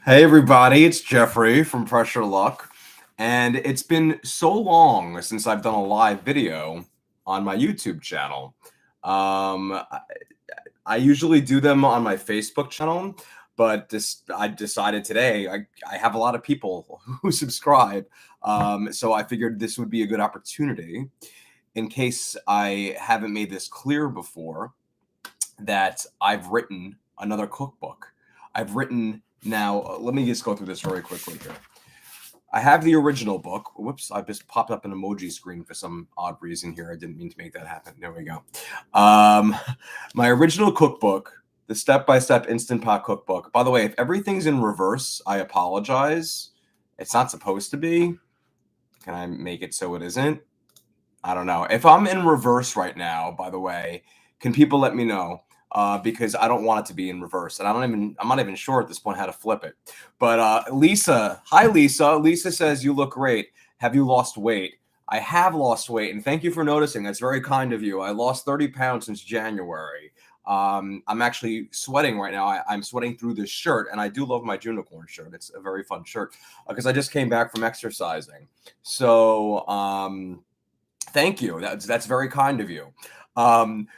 Hey everybody, it's Jeffrey from Pressure Luck, and it's been so long since I've done a live video on my YouTube channel. I usually do them on my Facebook channel, but I decided today I have a lot of people who subscribe, so I figured this would be a good opportunity in case I haven't made this clear before that I've written another cookbook. I've written now, let me just go through this very quickly here. I have the original book. Whoops, I just popped up an emoji screen for some odd reason here. I didn't mean to make that happen. There we go. My original cookbook, the step-by-step Instant Pot cookbook. By the way, if everything's in reverse, I apologize. It's not supposed to be. Can I make it so it isn't? I don't know. If I'm in reverse right now, by the way, can people let me know? Because I don't want it to be in reverse, and I'm not even sure at this point how to flip it. But Lisa, hi Lisa. Lisa says you look great. Have you lost weight? I have lost weight, and thank you for noticing. That's very kind of you. I lost 30 pounds since January. I'm actually sweating right now. I'm sweating through this shirt, and I do love my unicorn shirt. It's a very fun shirt because I just came back from exercising. So thank you. That's very kind of you.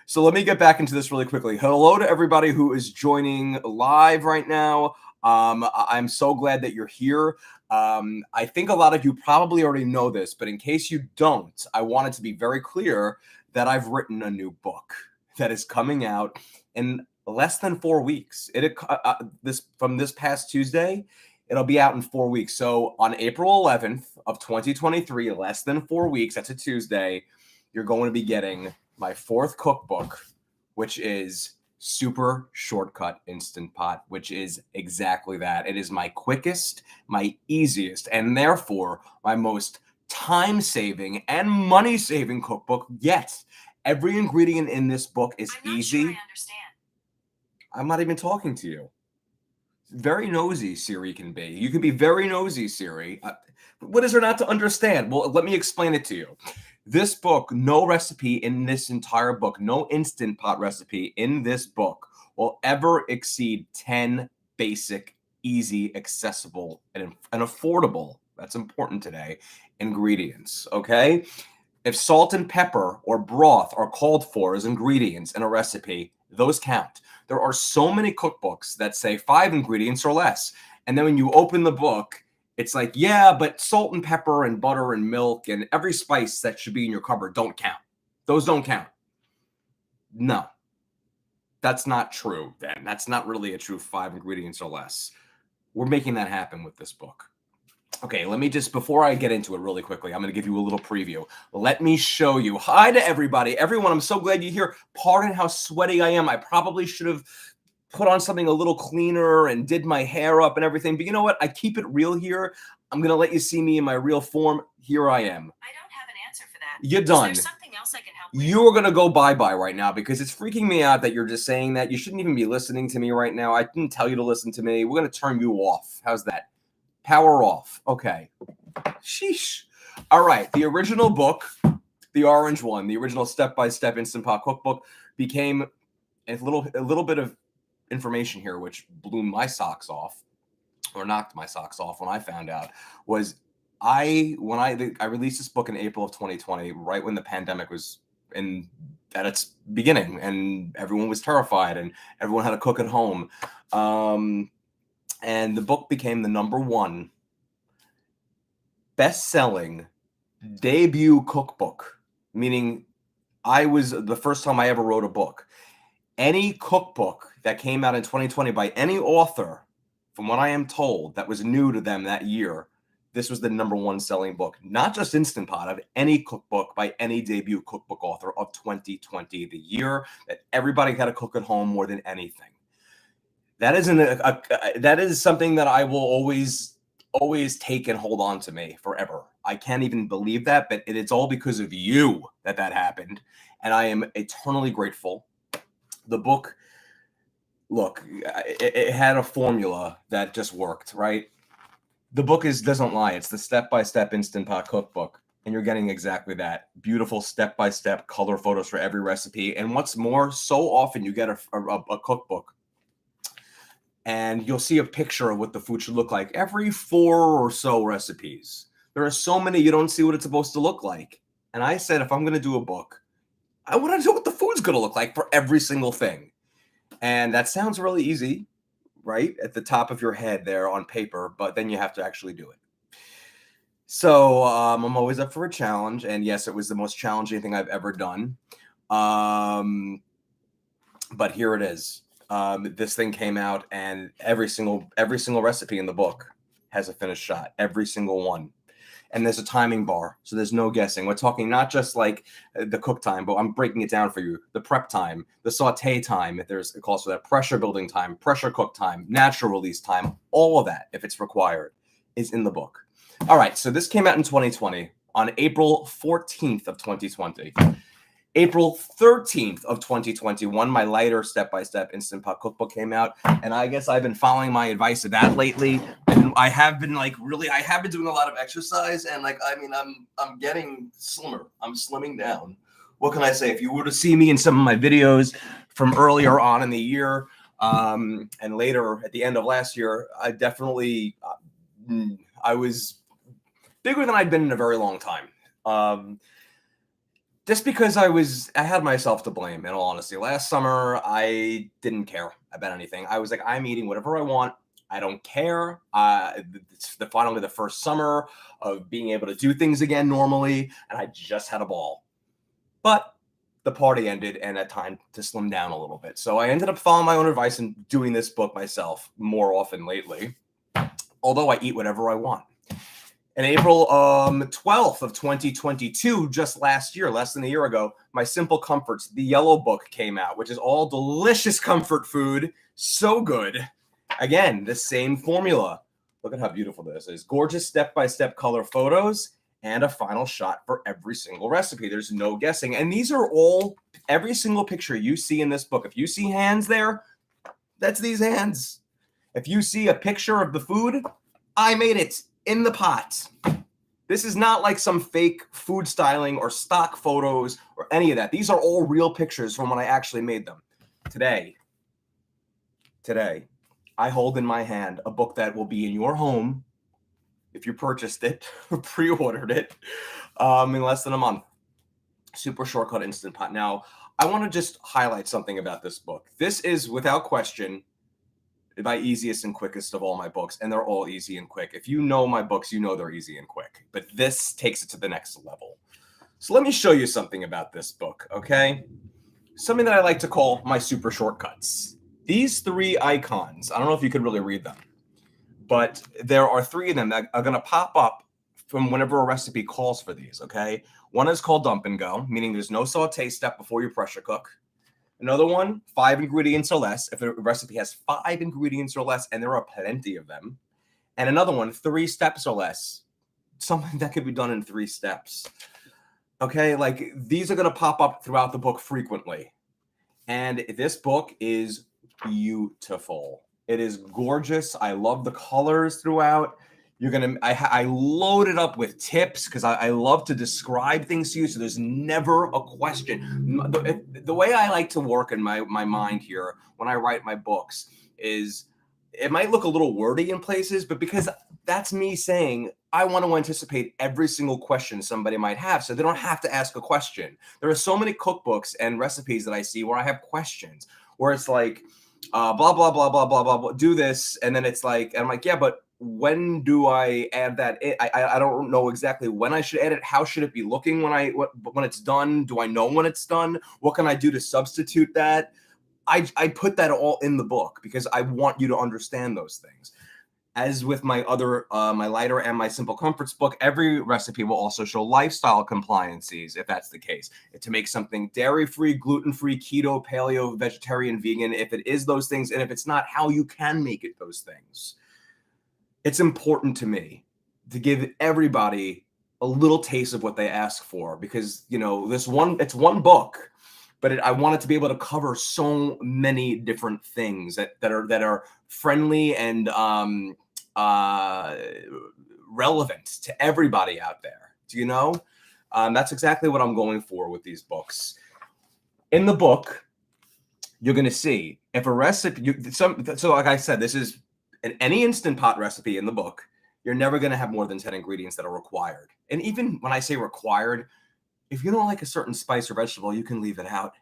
So let me get back into this really quickly. Hello to everybody who is joining live right now. I'm so glad that you're here. I think a lot of you probably already know this, but in case you don't, I wanted to be very clear that I've written a new book that is coming out in less than 4 weeks. From this past Tuesday, it'll be out in 4 weeks. So on April 11th of 2023, less than 4 weeks, that's a Tuesday, you're going to be getting my fourth cookbook, which is Super Shortcut Instant Pot, which is exactly that. It is my quickest, my easiest, and therefore my most time-saving and money-saving cookbook yet. Every ingredient in this book is easy. I'm not sure I understand. I'm not even talking to you. Very nosy Siri can be. You can be very nosy, Siri. What is there not to understand? Well, let me explain it to you. This book, no recipe in this entire book, no Instant Pot recipe in this book will ever exceed 10 basic, easy, accessible, and affordable, that's important today, ingredients, okay? If salt and pepper or broth are called for as ingredients in a recipe, those count. There are so many cookbooks that say 5 ingredients or less. And then when you open the book, it's like, yeah, but salt and pepper and butter and milk and every spice that should be in your cupboard don't count. Those don't count. No, that's not true then. That's not really a true 5 ingredients or less. We're making that happen with this book. Okay, let me just, before I get into it really quickly, I'm going to give you a little preview. Let me show you. Hi to everybody. Everyone, I'm so glad you're here. Pardon how sweaty I am. I probably should have put on something a little cleaner and did my hair up and everything. But you know what? I keep it real here. I'm going to let you see me in my real form. Here I am. I don't have an answer for that. You're done. Is there something else I can help with? You're going to go bye-bye right now because it's freaking me out that you're just saying that. You shouldn't even be listening to me right now. I didn't tell you to listen to me. We're going to turn you off. How's that? Power off. Okay. Sheesh. All right. The original book, the orange one, the original step-by-step Instant Pot cookbook became a little bit of information here, which blew my socks off or knocked my socks off when I found out was I released this book in April of 2020, right when the pandemic was at its beginning and everyone was terrified and everyone had to cook at home. And the book became the #1 best-selling debut cookbook, meaning I was the first time I ever wrote a book. Any cookbook that came out in 2020 by any author, from what I am told, that was new to them that year, this was the #1 selling book, not just Instant Pot, of any cookbook by any debut cookbook author of 2020, the year that everybody had to cook at home more than anything. That is something that I will always take and hold on to me forever. I can't even believe that, but it's all because of you that happened, and I am eternally grateful. The book, look, it had a formula that just worked, right? The book doesn't lie. It's the step-by-step Instant Pot cookbook, and you're getting exactly that. Beautiful step-by-step color photos for every recipe, and what's more, so often you get a cookbook and you'll see a picture of what the food should look like every 4 or so recipes. There are so many you don't see what it's supposed to look like. And I said, if I'm going to do a book, I want to know what the food's going to look like for every single thing. And that sounds really easy, right? At the top of your head there on paper, but then you have to actually do it. So I'm always up for a challenge. And yes, it was the most challenging thing I've ever done. But here it is. This thing came out, and every single recipe in the book has a finished shot, every single one. And there's a timing bar, so there's no guessing. We're talking not just like the cook time, but I'm breaking it down for you. The prep time, the saute time, if there's it calls for that, pressure building time, pressure cook time, natural release time, all of that, if it's required, is in the book. All right, so this came out in 2020 on April 14th of 2020. April 13th of 2021, my lighter step-by-step Instant Pot cookbook came out, and I guess I've been following my advice of that lately. And I have been I have been doing a lot of exercise, and I'm getting slimmer. I'm slimming down. What can I say? If you were to see me in some of my videos from earlier on in the year, and later at the end of last year, I definitely I was bigger than I'd been in a very long time. Just because I had myself to blame, in all honesty. Last summer, I didn't care about anything. I was like, I'm eating whatever I want. I don't care. It's finally the first summer of being able to do things again normally, and I just had a ball. But the party ended, and I had time to slim down a little bit. So I ended up following my own advice and doing this book myself more often lately, although I eat whatever I want. In April 12th of 2022, just last year, less than a year ago, my Simple Comforts, the yellow book came out, which is all delicious comfort food. So good. Again, the same formula. Look at how beautiful this is. Gorgeous step-by-step color photos and a final shot for every single recipe. There's no guessing. And these are all, every single picture you see in this book. If you see hands there, that's these hands. If you see a picture of the food, I made it. In the pot. This is not like some fake food styling or stock photos or any of that. These are all real pictures from when I actually made them. Today, I hold in my hand a book that will be in your home if you purchased it or pre-ordered it in less than a month. Super Shortcut Instant Pot. Now, I want to just highlight something about this book. This is, without question, my easiest and quickest of all my books, and they're all easy and quick. If you know my books, you know they're easy and quick, but this takes it to the next level. So let me show you something about this book, okay? Something that I like to call my super shortcuts. These three icons, I don't know if you could really read them, but there are three of them that are going to pop up from whenever a recipe calls for these, okay? One is called dump and go, meaning there's no saute step before you pressure cook. Another one, 5 ingredients or less. If a recipe has 5 ingredients or less, and there are plenty of them. And another one, 3 steps or less. Something that could be done in 3 steps. Okay, like these are going to pop up throughout the book frequently. And this book is beautiful. It is gorgeous. I love the colors throughout. I load it up with tips because I love to describe things to you, so there's never a question. The way I like to work in my mind here when I write my books is it might look a little wordy in places, but because that's me saying I want to anticipate every single question somebody might have, so they don't have to ask a question. There are so many cookbooks and recipes that I see where I have questions, where it's like, blah, blah, blah, blah, blah, blah, do this, and then it's like, and I'm like, yeah, but when do I add that in? I don't know exactly when I should add it. How should it be looking when it's done? Do I know when it's done? What can I do to substitute that? I put that all in the book because I want you to understand those things. As with my other, my lighter and my Simple Comforts book, every recipe will also show lifestyle compliances, if that's the case. To make something dairy-free, gluten-free, keto, paleo, vegetarian, vegan, if it is those things, and if it's not, how you can make it those things. It's important to me to give everybody a little taste of what they ask for because, it's one book, but I want it to be able to cover so many different things that are friendly and relevant to everybody out there. Do you know? That's exactly what I'm going for with these books. In the book, you're going to see If a recipe, so like I said, this is any Instant Pot recipe in the book. You're never going to have more than 10 ingredients that are required. And even when I say required, if you don't like a certain spice or vegetable, you can leave it out.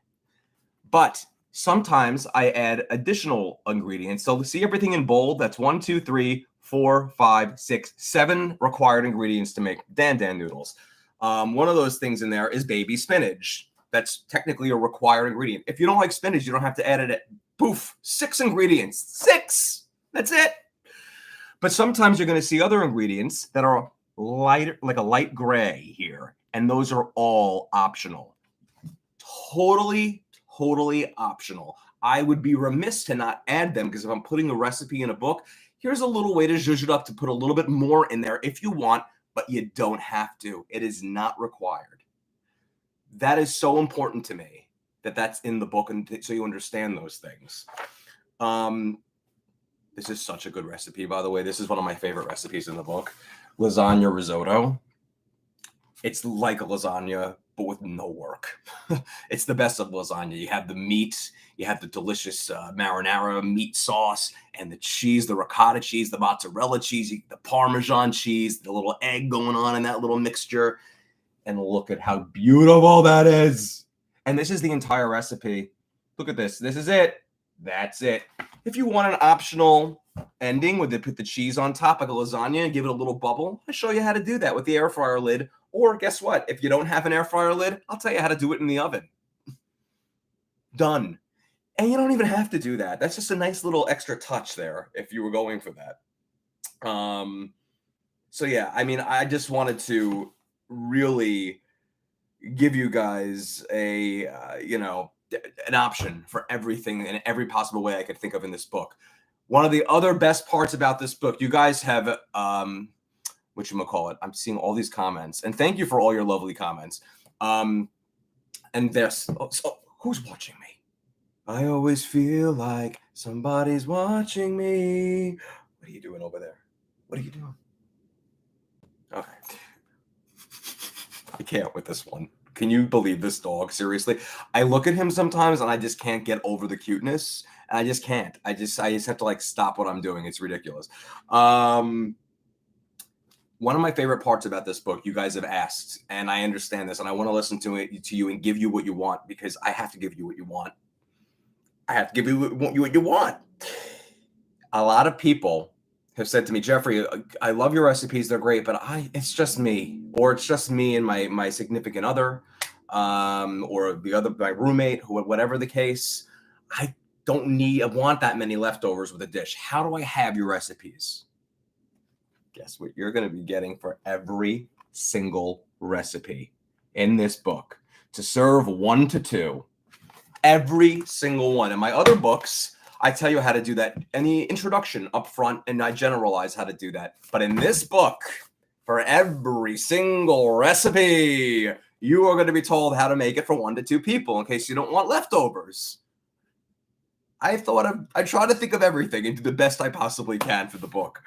But sometimes I add additional ingredients. So see everything in bold. That's 1, 2, 3, 4, 5, 6, 7 required ingredients to make dan noodles. One of those things in there is baby spinach. That's technically a required ingredient. If you don't like spinach, you don't have to add it. Poof, 6 ingredients. 6. That's it. But sometimes you're going to see other ingredients that are lighter, like a light gray here, and those are all optional. Totally optional. I would be remiss to not add them, because if I'm putting a recipe in a book, here's a little way to zhuzh it up to put a little bit more in there if you want, but you don't have to. It is not required. That is so important to me that that's in the book, and so you understand those things. This is such a good recipe, by the way. This is one of my favorite recipes in the book. Lasagna risotto. It's like a lasagna, but with no work. It's the best of lasagna. You have the meat, you have the delicious marinara meat sauce, and the cheese, the ricotta cheese, the mozzarella cheese, the Parmesan cheese, the little egg going on in that little mixture. And look at how beautiful that is. And this is the entire recipe. Look at this. This is it. That's it. If you want an optional ending where they put the cheese on top like a lasagna and give it a little bubble, I'll show you how to do that with the air fryer lid. Or guess what? If you don't have an air fryer lid, I'll tell you how to do it in the oven. Done. And you don't even have to do that. That's just a nice little extra touch there if you were going for that. So yeah, I mean, I just wanted to really give you guys a, an option for everything in every possible way I could think of in this book. One of the other best parts about this book, you guys have, whatchamacallit, I'm seeing all these comments, and thank you for all your lovely comments. And there's, who's watching me? I always feel like somebody's watching me. What are you doing over there? What are you doing? Okay. I can't with this one. Can you believe this dog? Seriously, I look at him sometimes and I just can't get over the cuteness. And I just can't. I just have to like stop what I'm doing. It's ridiculous. One of my favorite parts about this book, you guys have asked, and I understand this, and I want to listen to you and give you what you want, because I have to give you what you want. I have to give you what you want. A lot of people have said to me, Jeffrey, I love your recipes. They're great, but it's just me, or it's just me and my significant other, or my roommate, whatever the case. I want that many leftovers with a dish. How do I have your recipes? Guess what you're going to be getting for every single recipe in this book, to serve 1 to 2. Every single one. In my other books, I tell you how to do that in the introduction up front, and I generalize how to do that. But in this book, for every single recipe, you are going to be told how to make it for 1 to 2 people in case you don't want leftovers. I try to think of everything and do the best I possibly can for the book.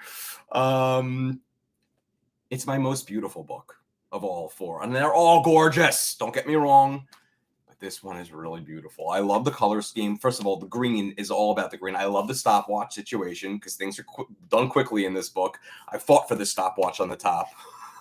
It's my most beautiful book of all 4, and they're all gorgeous. Don't get me wrong. This one is really beautiful. I love the color scheme. First of all, the green is all about the green. I love the stopwatch situation because things are done quickly in this book. I fought for the stopwatch on the top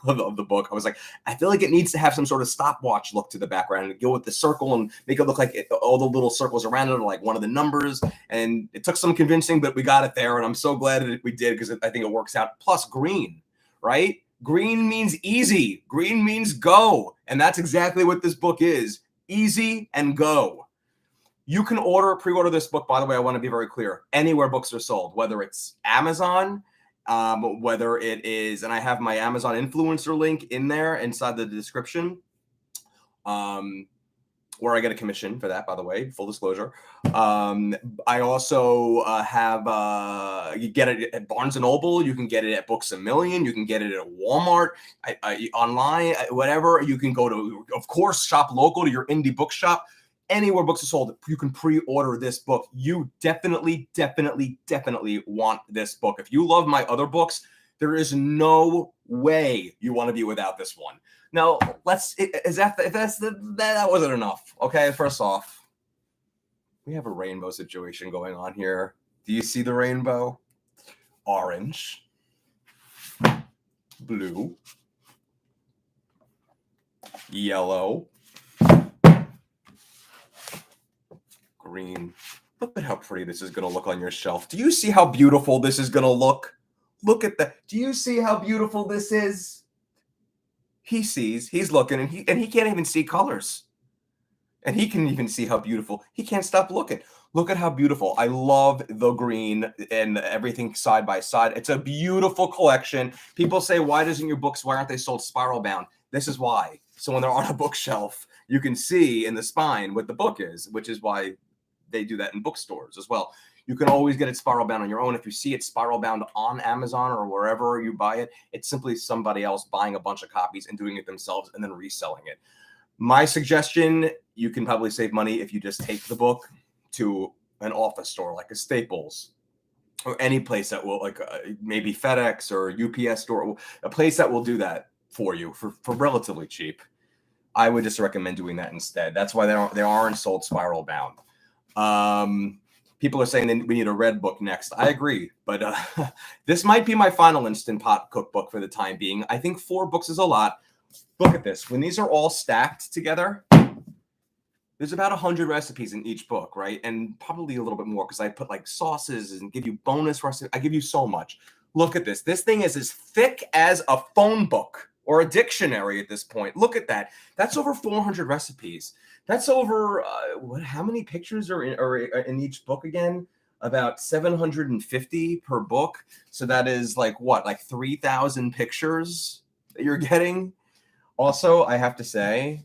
of the book. I was like, I feel like it needs to have some sort of stopwatch look to the background and go with the circle and make it look like all the little circles around it are like one of the numbers. And it took some convincing, but we got it there. And I'm so glad that we did, because I think it works out. Plus green, right? Green means easy. Green means go. And that's exactly what this book is. Easy and go. You can pre-order this book, by the way. I want to be very clear. Anywhere books are sold, whether it's Amazon, whether it is, and I have my Amazon influencer link in there inside the description, where I get a commission for that, by the way, full disclosure. I also have, you get it at Barnes & Noble. You can get it at Books A Million. You can get it at Walmart, online, whatever. You can go to, of course, shop local to your indie bookshop. Anywhere books are sold, you can pre-order this book. You definitely want this book. If you love my other books, there is no way you want to be without this one. Now, that wasn't enough. Okay, first off, We have a rainbow situation going on here. Do you see the rainbow? Orange, blue, yellow, green. Look at how pretty this is going to look on your shelf. Do you see how beautiful this is going to look? Look at that. Do you see how beautiful this is? He sees, he's looking, and he can't even see colors. And he can even see how beautiful. He can't stop looking. Look at how beautiful. I love the green and everything side by side. It's a beautiful collection. People say, why aren't they sold spiral bound? This is why. So when they're on a bookshelf, you can see in the spine what the book is, which is why they do that in bookstores as well. You can always get it spiral bound on your own. If you see it spiral bound on Amazon or wherever you buy it, it's simply somebody else buying a bunch of copies and doing it themselves and then reselling it. My suggestion, you can probably save money if you just take the book to an office store like a Staples or any place that will, like maybe FedEx or UPS store, a place that will do that for you for relatively cheap. I would just recommend doing that instead. That's why they aren't sold spiral bound. People are saying that we need a red book next. I agree, but this might be my final Instant Pot cookbook for the time being. I think 4 books is a lot. Look at this. When these are all stacked together, there's about 100 recipes in each book, right? And probably a little bit more because I put like sauces and give you bonus recipes. I give you so much. Look at this. This thing is as thick as a phone book or a dictionary at this point. Look at that. That's over 400 recipes. That's over, how many pictures are in each book again? About 750 per book. So that is like what, like 3,000 pictures that you're getting? Also, I have to say,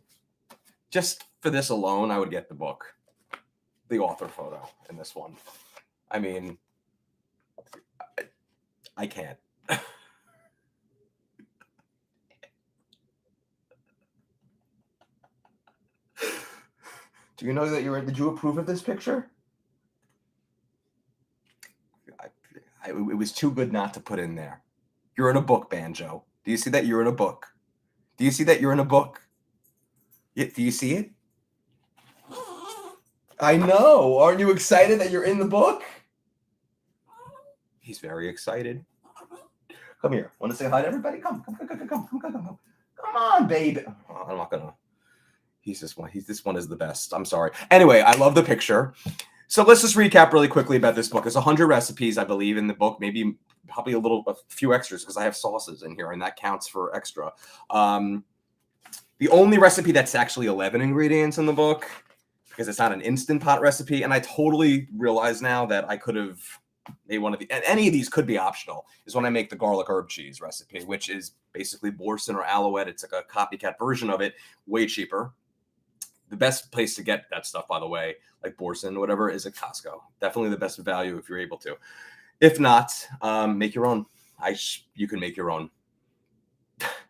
just for this alone, I would get the book, the author photo in this one. I mean, I can't. Do you know that did you approve of this picture? It was too good not to put in there. You're in a book, Banjo. Do you see that you're in a book? Do you see that you're in a book? Yeah, do you see it? I know. Aren't you excited that you're in the book? He's very excited. Come here. Want to say hi to everybody? Come. Come on, baby. Oh, I'm not gonna. This one is the best. I'm sorry. Anyway, I love the picture. So let's just recap really quickly about this book. There's 100 recipes, I believe, in the book. Probably a few extras because I have sauces in here, and that counts for extra. The only recipe that's actually 11 ingredients in the book, because it's not an Instant Pot recipe, and I totally realize now that I could have made one of the, and any of these could be optional, is when I make the garlic herb cheese recipe, which is basically boursin or alouette. It's like a copycat version of it, way cheaper. The best place to get that stuff, by the way, like boursin or whatever, is at Costco. Definitely the best value if you're able to. If not, make your own. You can make your own.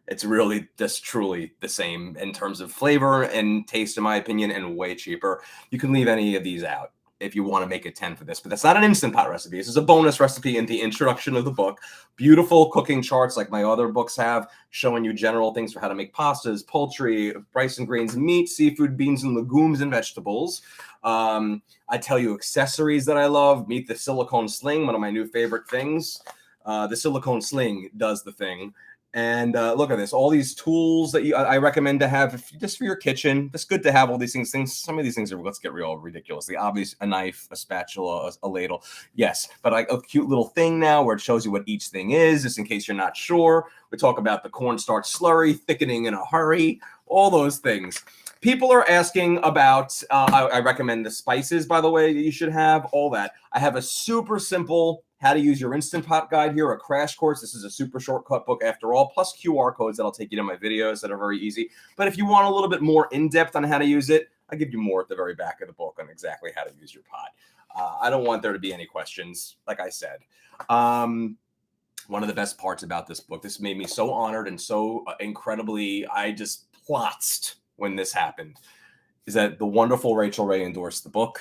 It's really just truly the same in terms of flavor and taste, in my opinion, and way cheaper. You can leave any of these out if you want to make it 10 for this, but that's not an Instant Pot recipe. This is a bonus recipe in the introduction of the book. Beautiful cooking charts like my other books have, showing you general things for how to make pastas, poultry, rice and grains, meat, seafood, beans and legumes, and vegetables. I tell you accessories that I love. Meet the silicone sling, one of my new favorite things. The silicone sling does the thing. And look at this, all these tools that I recommend to have just for your kitchen. It's good to have all these things. Some of these things are, let's get real, ridiculous. The obvious, a knife, a spatula, a ladle. Yes, but a cute little thing now where it shows you what each thing is, just in case you're not sure. We talk about the cornstarch slurry, thickening in a hurry, all those things. People are asking about, I recommend the spices, by the way, that you should have, all that. I have a super simple how to use your Instant Pot guide here, a crash course. This is a super shortcut book after all, plus QR codes that'll take you to my videos that are very easy. But if you want a little bit more in-depth on how to use it, I give you more at the very back of the book on exactly how to use your pot. I don't want there to be any questions, like I said. One of the best parts about this book, this made me so honored and so incredibly, I just plotzed when this happened, is that the wonderful Rachel Ray endorsed the book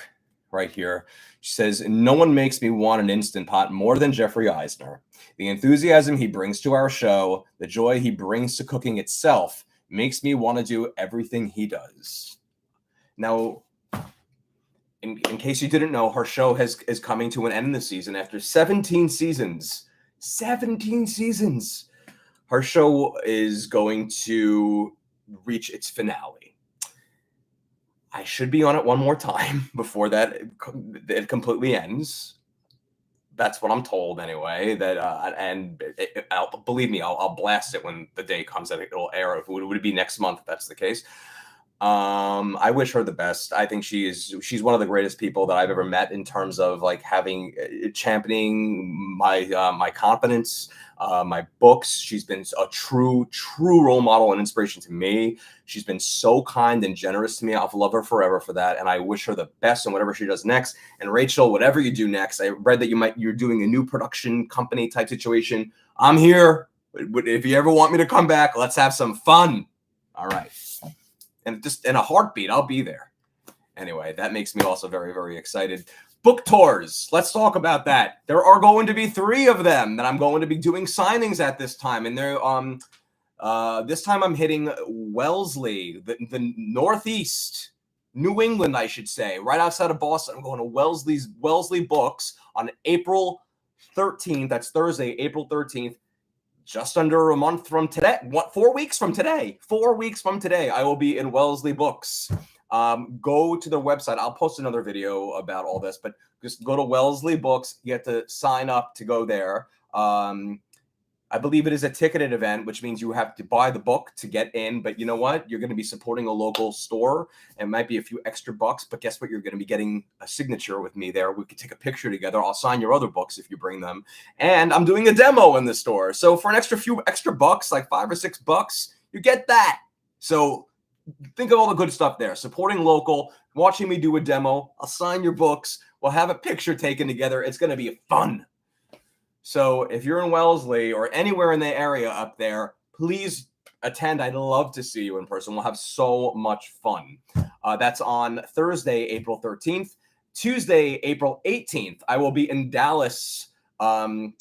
right here. She says, no one makes me want an Instant Pot more than Jeffrey Eisner. The enthusiasm he brings to our show, the joy he brings to cooking itself, makes me want to do everything he does. Now, in case you didn't know, her show is coming to an end this season after 17 seasons. 17 seasons. Her show is going to reach its finale. I should be on it one more time before that it completely ends. That's what I'm told anyway. Believe me, I'll blast it when the day comes that it'll air. Would it be next month if that's the case? I wish her the best. I think she's one of the greatest people that I've ever met in terms of like championing my confidence, my books. She's been a true role model and inspiration to me. She's been so kind and generous to me. I'll love her forever for that. And I wish her the best in whatever she does next. And Rachel, whatever you do next, I read that you're doing a new production company type situation. I'm here. If you ever want me to come back, let's have some fun. All right. And just in a heartbeat, I'll be there. Anyway, that makes me also very, very excited. Book tours. Let's talk about that. There are going to be 3 of them that I'm going to be doing signings at this time. And they're this time I'm hitting Wellesley, the Northeast, New England, I should say, right outside of Boston. I'm going to Wellesley Books on April 13th. That's Thursday, April 13th. Just under a month from today, 4 weeks from today, 4 weeks from today, I will be in Wellesley Books. Go to their website. I'll post another video about all this, but just go to Wellesley Books. You have to sign up to go there. I believe it is a ticketed event, which means you have to buy the book to get in. But you know what? You're going to be supporting a local store. It might be a few extra bucks, but guess what? You're going to be getting a signature with me there. We could take a picture together. I'll sign your other books if you bring them. And I'm doing a demo in the store. So for an few extra bucks, like $5 or $6, you get that. So think of all the good stuff there. Supporting local, watching me do a demo. I'll sign your books. We'll have a picture taken together. It's going to be fun. So if you're in Wellesley or anywhere in the area up there, please attend. I'd love to see you in person. We'll have so much fun. That's on Thursday, April 13th. Tuesday, April 18th, I will be in Dallas in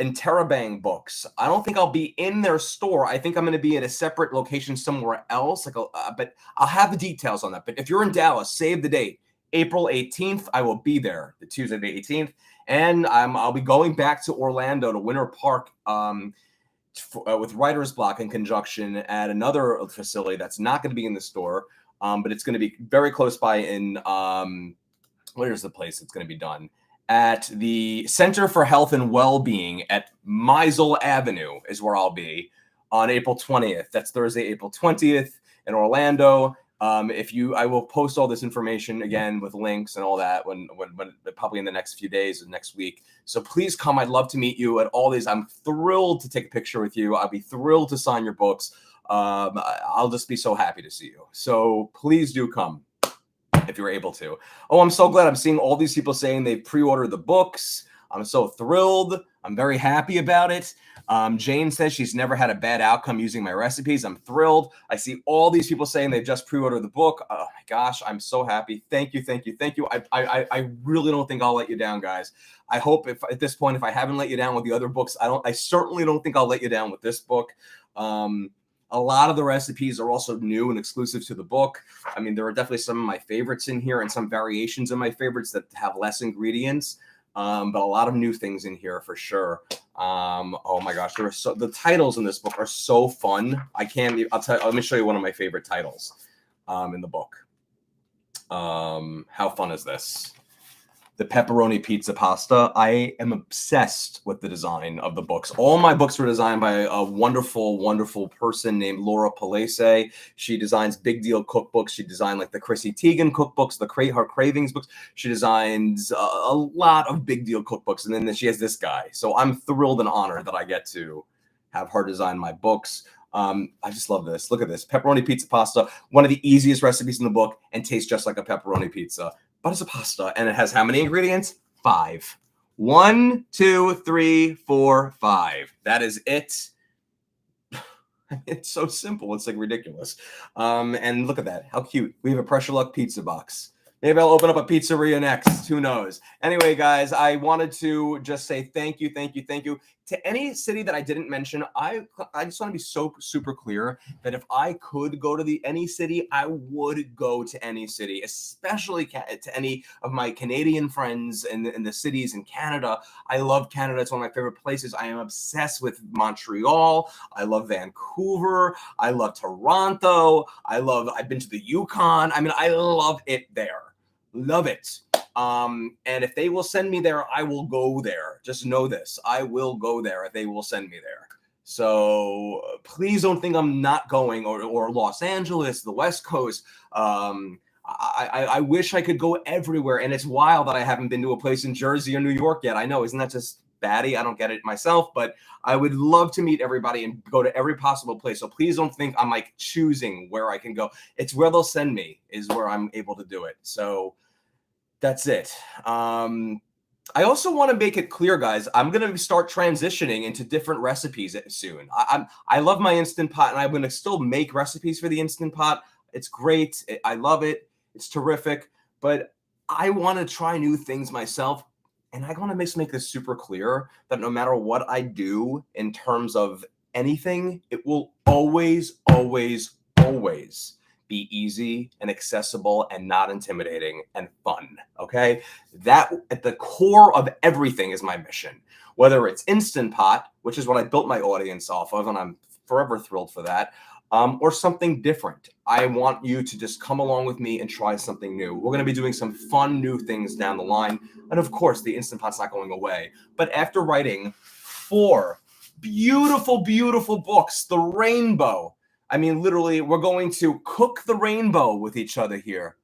Terabang Books. I don't think I'll be in their store. I think I'm going to be at a separate location somewhere else. But I'll have the details on that. But if you're in Dallas, save the date. April 18th, I will be there, the Tuesday, the 18th. And I'll be going back to Orlando to Winter Park with Writer's Block in conjunction at another facility that's not going to be in the store, but it's going to be very close by in where's the place it's going to be done? At the Center for Health and Wellbeing at Meisel Avenue is where I'll be on April 20th. That's Thursday, April 20th in Orlando. I will post all this information again with links and all that when probably in the next few days or next week. So please come. I'd love to meet you at all these. I'm thrilled to take a picture with you. I'll be thrilled to sign your books. I'll just be so happy to see you. So please do come if you're able to. Oh, I'm so glad I'm seeing all these people saying they've pre-ordered the books. I'm so thrilled. I'm very happy about it. Jane says she's never had a bad outcome using my recipes. I'm thrilled. I see all these people saying they've just pre-ordered the book. Oh my gosh, I'm so happy. Thank you. I really don't think I'll let you down, guys. I hope if at this point, if I haven't let you down with the other books, I certainly don't think I'll let you down with this book. A lot of the recipes are also new and exclusive to the book. I mean, there are definitely some of my favorites in here and some variations of my favorites that have less ingredients. But a lot of new things in here for sure. Oh my gosh, the titles in this book are so fun. Let me show you one of my favorite titles in the book. How fun is this? The pepperoni pizza pasta. I am obsessed with the design of the books. All my books were designed by a wonderful, wonderful person named Laura Palese. She designs big deal cookbooks. She designed like the Chrissy Teigen cookbooks, the Her Cravings books. She designs a lot of big deal cookbooks. And then she has this guy. So I'm thrilled and honored that I get to have her design my books. I just love this. Look at this. Pepperoni pizza pasta. One of the easiest recipes in the book and tastes just like a pepperoni pizza. But it's a pasta, and it has how many ingredients? 5. 1, 2, 3, 4, 5. That is it. It's so simple. It's like ridiculous. And look at that. How cute. We have a Pressure Luck pizza box. Maybe I'll open up a pizzeria next. Who knows? Anyway, guys, I wanted to just say thank you to any city that I didn't mention. I just want to be so super clear that if I could go to any city, I would go to any city, especially to any of my Canadian friends in the cities in Canada. I love Canada. It's one of my favorite places. I am obsessed with Montreal. I love Vancouver. I love Toronto. I've been to the Yukon. I mean, I love it there. Love it. And if they will send me there, I will go there. Just know this. I will go there if they will send me there. So please don't think I'm not going, or Los Angeles, the West Coast. I wish I could go everywhere. And it's wild that I haven't been to a place in Jersey or New York yet. I know, isn't that just batty? I don't get it myself, but I would love to meet everybody and go to every possible place. So please don't think I'm like choosing where I can go. It's where they'll send me is where I'm able to do it. So that's it. I also want to make it clear, guys, I'm going to start transitioning into different recipes soon. I love my Instant Pot, and I'm going to still make recipes for the Instant Pot. It's great. I love it. It's terrific. But I want to try new things myself. And I want to make this super clear that no matter what I do in terms of anything, it will always, always, always be easy and accessible and not intimidating and fun. Okay. That at the core of everything is my mission, whether it's Instant Pot, which is what I built my audience off of, and I'm forever thrilled for that, or something different. I want you to just come along with me and try something new. We're going to be doing some fun new things down the line. And of course, the Instant Pot's not going away. But after writing 4 beautiful, beautiful books, the rainbow, I mean, literally, we're going to cook the rainbow with each other here.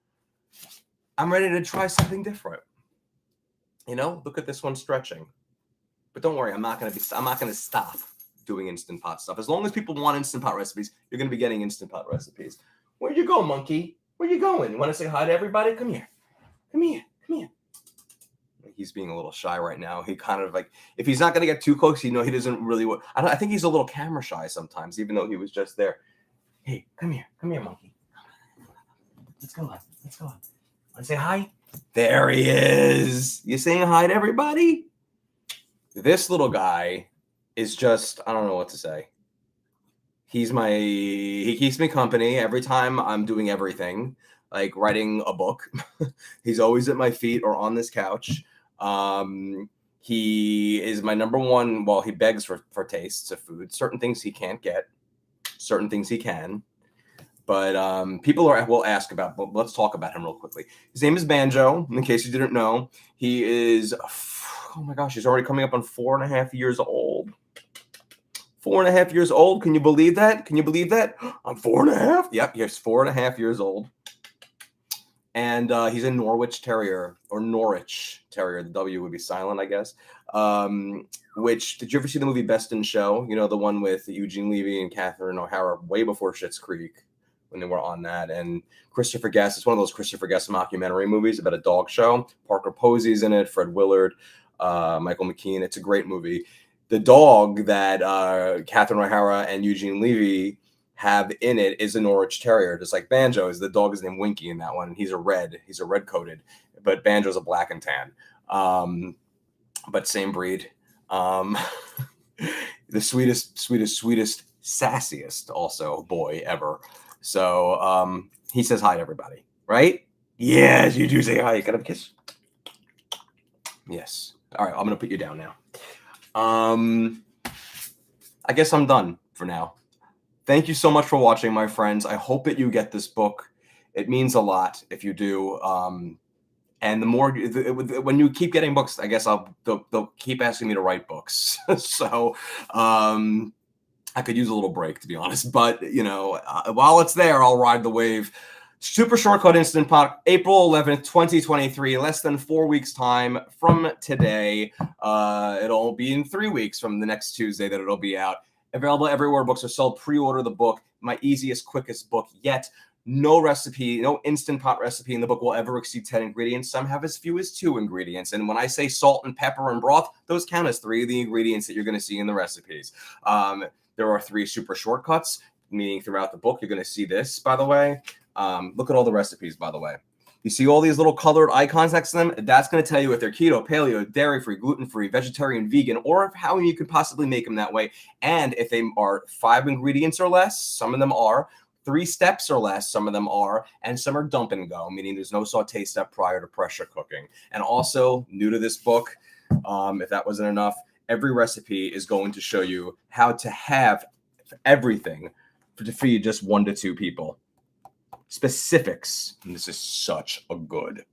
I'm ready to try something different. You know, look at this one stretching. But don't worry, I'm not going to stop doing Instant Pot stuff. As long as people want Instant Pot recipes, you're going to be getting Instant Pot recipes. Where'd you go, monkey? Where you going? You want to say hi to everybody? Come here. Come here. Come here. He's being a little shy right now. He kind of like, if he's not going to get too close, he doesn't really want. I think he's a little camera shy sometimes, even though he was just there. Hey, come here, monkey. Let's go on. Want to say hi? There he is. You saying hi to everybody? This little guy is just, I don't know what to say. He keeps me company every time I'm doing everything, like writing a book. He's always at my feet or on this couch. He is my number one. Well, he begs for tastes of food. Certain things he can't get. Certain things he can. But people will ask about, but let's talk about him real quickly. His name is Banjo. In case you didn't know, he is, oh my gosh, he's already coming up on 4.5 years old. 4.5 years old. Can you believe that? I'm 4.5. Yep, he's 4.5 years old. And he's a Norwich Terrier, or Norwich Terrier. The W would be silent, I guess. Which, did you ever see the movie Best in Show? You know, the one with Eugene Levy and Catherine O'Hara way before Schitt's Creek, when they were on that. And Christopher Guest, it's one of those Christopher Guest mockumentary movies about a dog show. Parker Posey's in it, Fred Willard, Michael McKean. It's a great movie. The dog that Catherine O'Hara and Eugene Levy have in it is a Norwich Terrier, just like Banjo is. The dog is named Winky in that one. He's a red coated, but Banjo's a black and tan. But same breed. The sweetest, sassiest also boy ever. So he says hi to everybody, right? Yes, you do say hi. You got a kiss? Yes. All right, I'm gonna put you down now. I guess I'm done for now. Thank you so much for watching, my friends. I hope that you get this book. It means a lot if you do. And the more, when you keep getting books, I guess they'll keep asking me to write books. So I could use a little break, to be honest. But, you know, while it's there, I'll ride the wave. Super Shortcut Instant Pot, April 11th, 2023, less than 4 weeks' time from today. It'll be in 3 weeks from the next Tuesday that it'll be out. Available everywhere books are sold. Pre-order the book. My easiest, quickest book yet. No recipe, no Instant Pot recipe in the book will ever exceed 10 ingredients. Some have as few as 2 ingredients. And when I say salt and pepper and broth, those count as 3 of the ingredients that you're going to see in the recipes. There are 3 super shortcuts, meaning throughout the book, you're going to see this, by the way. Look at all the recipes, by the way. You see all these little colored icons next to them? That's going to tell you if they're keto, paleo, dairy-free, gluten-free, vegetarian, vegan, or how you could possibly make them that way. And if they are 5 ingredients or less, some of them are, 3 steps or less, some of them are, and some are dump and go, meaning there's no saute step prior to pressure cooking. And also, new to this book, if that wasn't enough, every recipe is going to show you how to have everything to feed just 1 to 2 people. Specifics. And this is such a good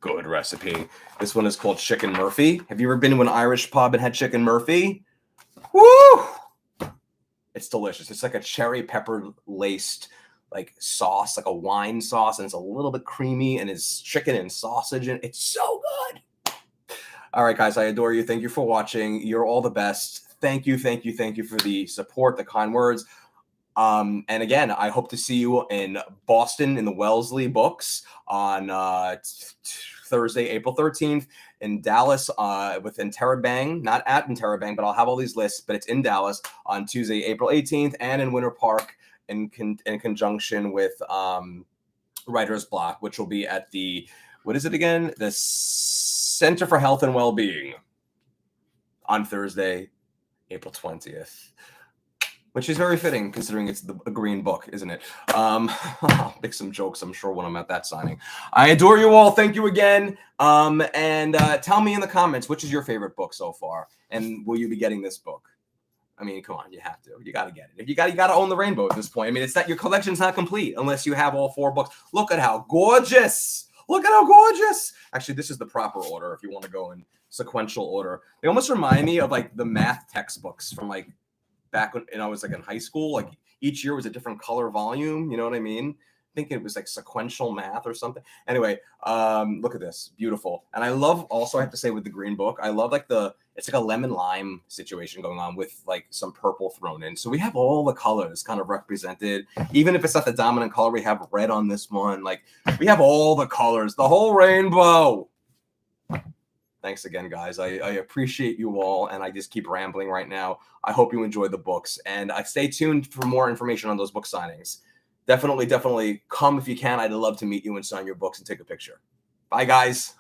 recipe. This one is called Chicken Murphy. Have you ever been to an Irish pub and had Chicken Murphy? Woo! It's delicious. It's like a cherry pepper laced like sauce, like a wine sauce, and it's a little bit creamy, and it's chicken and sausage, and it's so good. All right, guys, I adore you. Thank you for watching. You're all the best. Thank you for the support, the kind words. And again, I hope to see you in Boston in the Wellesley Books on Thursday, April 13th, in Dallas with Interrobang, not at Interrobang, but I'll have all these lists, but it's in Dallas on Tuesday, April 18th, and in Winter Park in conjunction with Writer's Block, which will be at the, what is it again? The Center for Health and Wellbeing on Thursday, April 20th. Which is very fitting considering it's a green book, isn't it? I'll make some jokes, I'm sure, when I'm at that signing. I adore you all. Thank you again. And tell me in the comments, which is your favorite book so far? And will you be getting this book? I mean, come on, you have to. You got to get it. If you got to own the rainbow at this point. I mean, it's that your collection's not complete unless you have all 4 books. Look at how gorgeous. Look at how gorgeous. Actually, this is the proper order if you want to go in sequential order. They almost remind me of like the math textbooks from like back when I was like in high school. Like each year was a different color volume. You know what I mean? I think it was like sequential math or something. Anyway, look at this. Beautiful. And I love also, I have to say, with the green book, I love like it's like a lemon lime situation going on with like some purple thrown in. So we have all the colors kind of represented. Even if it's not the dominant color, we have red on this one. Like we have all the colors, the whole rainbow. Thanks again, guys. I appreciate you all, and I just keep rambling right now. I hope you enjoy the books, and stay tuned for more information on those book signings. Definitely come if you can. I'd love to meet you and sign your books and take a picture. Bye, guys.